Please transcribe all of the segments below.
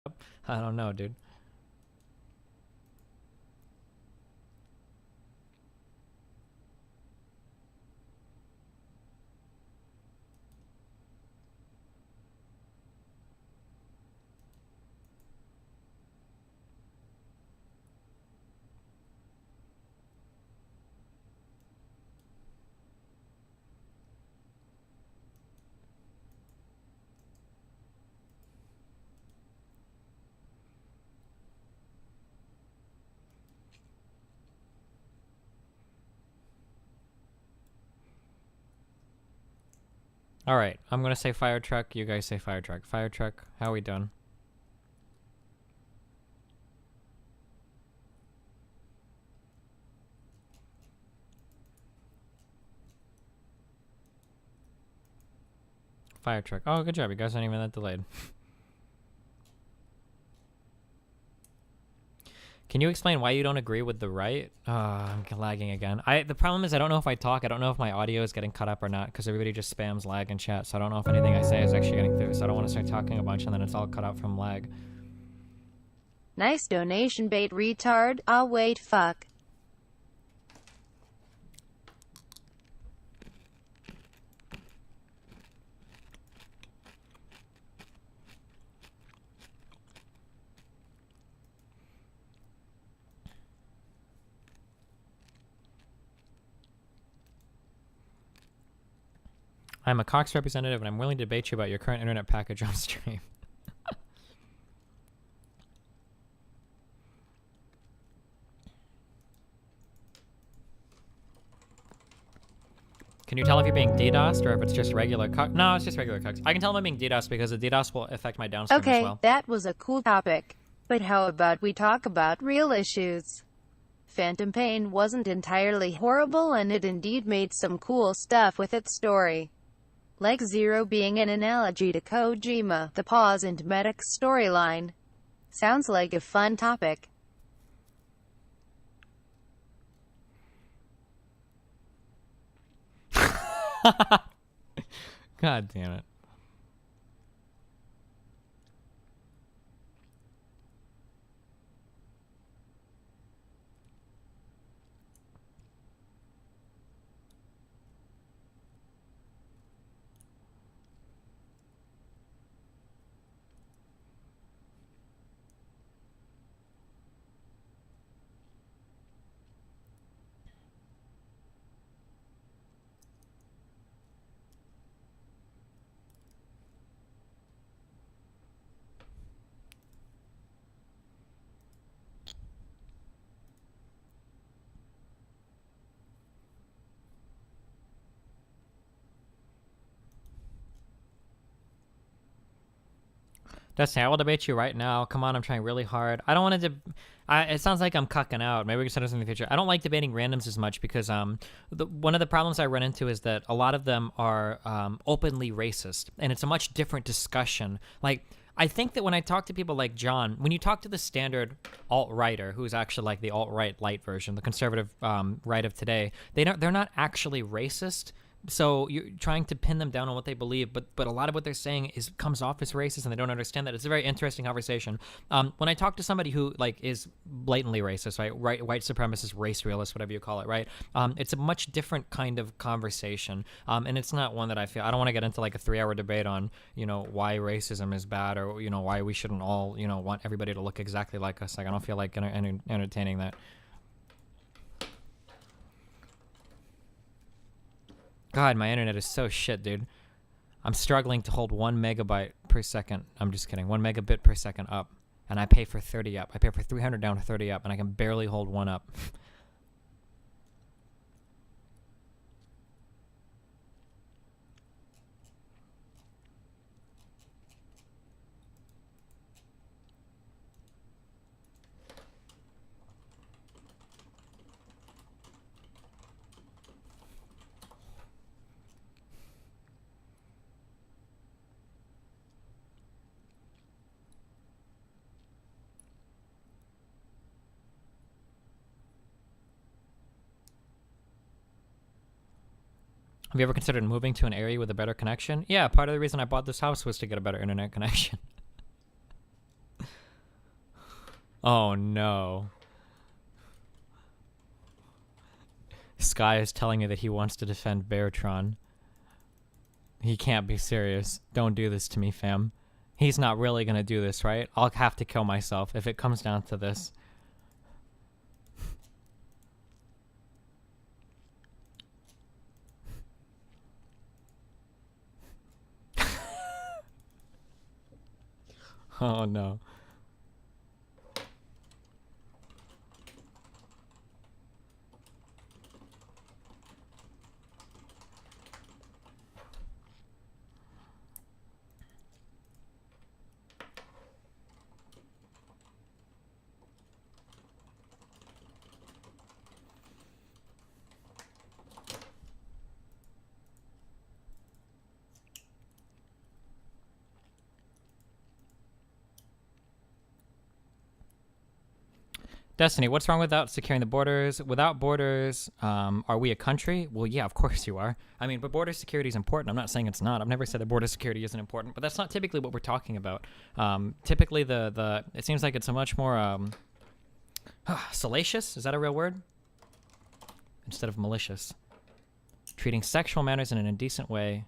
I don't know, dude. All right, I'm gonna say fire truck. You guys say fire truck. Fire truck. How are we done? Fire truck. Oh, good job. You guys aren't even that delayed. Can you explain why you don't agree with the right? I'm lagging again. The problem is I don't know if I talk. I don't know if my audio is getting cut up or not because everybody just spams lag in chat. So I don't know if anything I say is actually getting through. So I don't want to start talking a bunch and then it's all cut out from lag. Nice donation, bait retard. Ah, wait, fuck. I'm a Cox representative and I'm willing to debate you about your current internet package on stream. Can you tell if you're being DDoSed or if it's just regular Cox? No, it's just regular Cox. I can tell if I'm being DDoSed because the DDoS will affect my downstream as well. Okay, that was a cool topic. But how about we talk about real issues? Phantom Pain wasn't entirely horrible and it indeed made some cool stuff with its story. Like Zero being an analogy to Kojima, the Pause and Medic storyline. Sounds like a fun topic. God damn it. Destiny, I will debate you right now. Come on, I'm trying really hard. I don't want to. It sounds like I'm cucking out. Maybe we can set this in the future. I don't like debating randoms as much because one of the problems I run into is that a lot of them are openly racist, and it's a much different discussion. Like, I think that when I talk to people like John, when you talk to the standard alt-righter, who's actually like the alt-right light version, the conservative right of today, they're not actually racist. So you're trying to pin them down on what they believe, but a lot of what they're saying comes off as racist, and they don't understand that. It's a very interesting conversation. When I talk to somebody who like is blatantly racist, right, white supremacist, race realist, whatever you call it, right, it's a much different kind of conversation, and it's not one that I don't want to get into like a 3-hour debate on why racism is bad or why we shouldn't all want everybody to look exactly like us. Like I don't feel like entertaining that. God, my internet is so shit, dude. I'm struggling to hold 1 megabyte per second. I'm just kidding. 1 megabit per second up. And I pay for 30 up. I pay for 300 down to 30 up, and I can barely hold 1 up. Have you ever considered moving to an area with a better connection? Yeah, part of the reason I bought this house was to get a better internet connection. Oh no. Sky is telling me that he wants to defend Beartron. He can't be serious. Don't do this to me, fam. He's not really gonna do this, right? I'll have to kill myself if it comes down to this. Oh no. Destiny, what's wrong without securing the borders? Without borders, are we a country? Well, yeah, of course you are. I mean, but border security is important. I'm not saying it's not. I've never said that border security isn't important, but that's not typically what we're talking about. Typically, it seems like it's a much more salacious. Is that a real word? Instead of malicious. Treating sexual matters in an indecent way.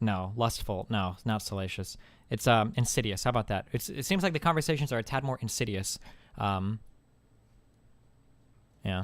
No, lustful. No, not salacious. It's insidious. How about that? It seems like the conversations are a tad more insidious. Yeah.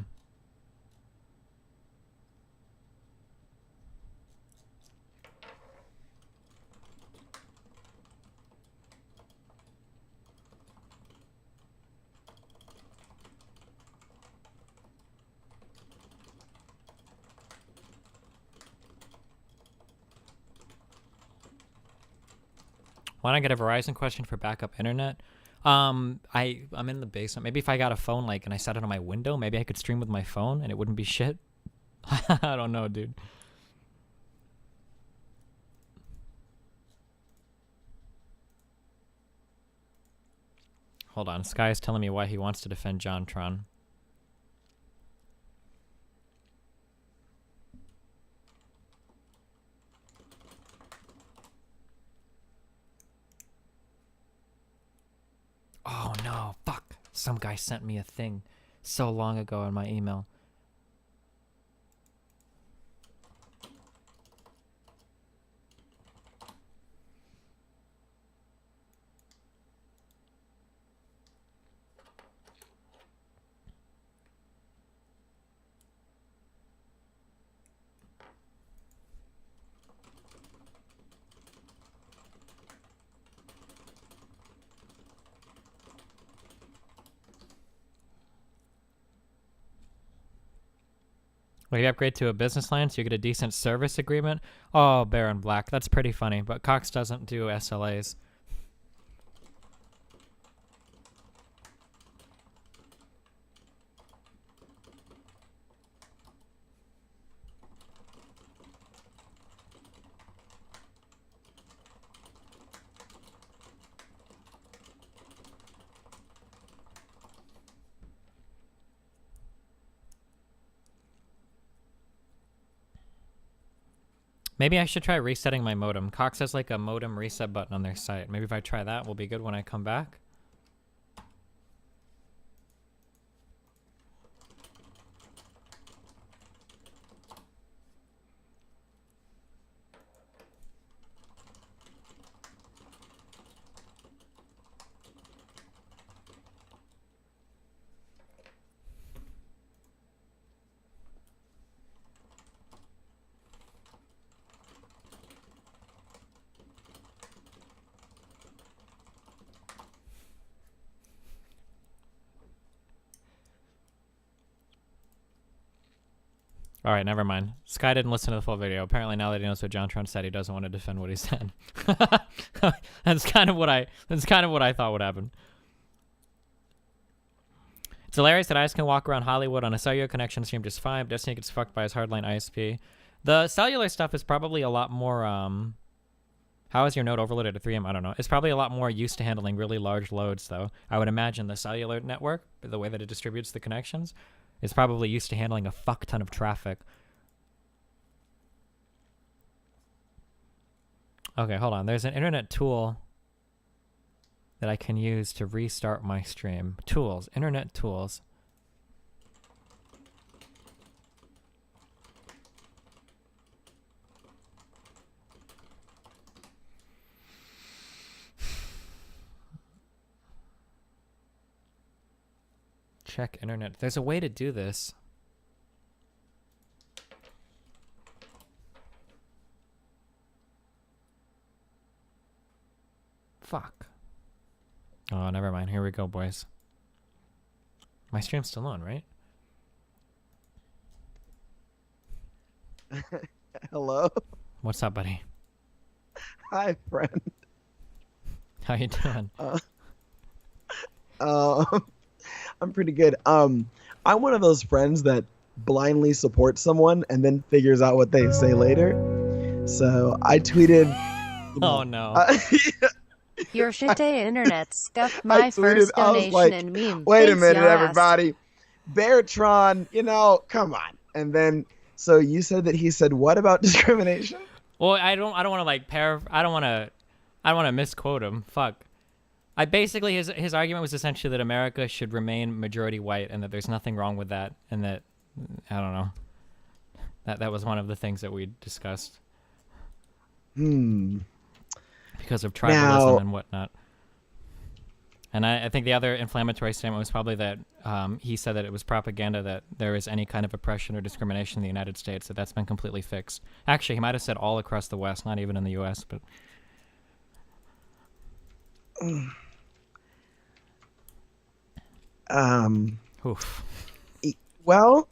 Why not get a Verizon question for backup internet? I'm in the basement. Maybe if I got a phone and I set it on my window, maybe I could stream with my phone and it wouldn't be shit. I don't know, dude. Hold on. Sky is telling me why he wants to defend Jontron. Oh no, fuck. Some guy sent me a thing so long ago in my email. Well, you upgrade to a business line so you get a decent service agreement. Oh, Baron Black. That's pretty funny, but Cox doesn't do SLAs. Maybe I should try resetting my modem. Cox has like a modem reset button on their site. Maybe if I try that, will be good when I come back. All right, never mind. Sky didn't listen to the full video. Apparently, now that he knows what Jontron said, he doesn't want to defend what he said. That's kind of what I thought would happen. It's hilarious that ICE can walk around Hollywood on a cellular connection stream just fine, but Destiny gets fucked by his hardline ISP. The cellular stuff is probably a lot more. How is your node overloaded at 3M? I don't know. It's probably a lot more used to handling really large loads, though. I would imagine the cellular network, the way that it distributes the connections, is probably used to handling a fuck ton of traffic. Okay, hold on. There's an internet tool. that I can use to restart my stream. Tools, internet tools. Check internet. There's a way to do this. Fuck. Oh, never mind. Here we go, boys. My stream's still on, right? Hello? What's up, buddy? Hi, friend. How you doing? I'm pretty good. I'm one of those friends that blindly supports someone and then figures out what they say later. So I tweeted. Oh, no. Your shitty internet scuffed my first donation and meme. Wait a Thanks, minute, y'all. everybody. Beartron, come on. And then, so you said that he said what about discrimination? Well, I don't want to like I don't want to misquote him. Fuck. I basically his argument was essentially that America should remain majority white and that there's nothing wrong with that, and that I don't know. That was one of the things that we discussed. Because of tribalism and whatnot. And I think the other inflammatory statement was probably that he said that it was propaganda that there is any kind of oppression or discrimination in the United States, that's been completely fixed. Actually, he might have said all across the West, not even in the U.S., but... Oof. Well,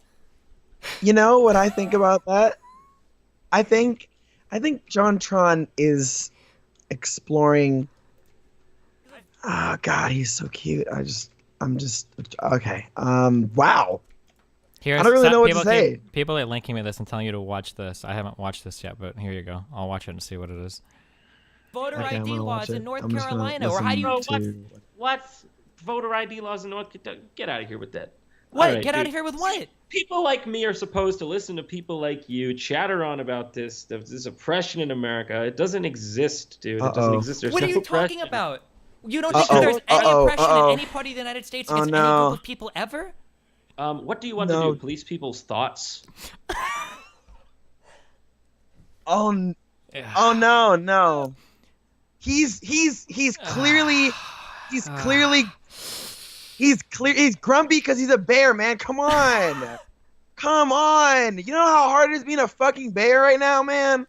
you know what I think about that? I think Jontron is exploring. Oh God, he's so cute. I'm just okay. Wow. Here's, I don't really know what to say. People are linking me this and telling you to watch this. I haven't watched this yet, but here you go. I'll watch it and see what it is. Voter Okay, ID laws in North I'm just gonna Carolina, or how do you? listen to- What's voter ID laws in North Carolina? Get out of here with that. What? All right, Get out dude. of here with what? People like me are supposed to listen to people like you chatter on about this oppression in America. It doesn't exist, dude. It doesn't exist. There's What are no you talking oppression. about? You don't think that there's any oppression in any part of the United States against any group of people ever? What do you want to do? Police people's thoughts? Oh no. He's grumpy because he's a bear, man. Come on. You know how hard it is being a fucking bear right now, man?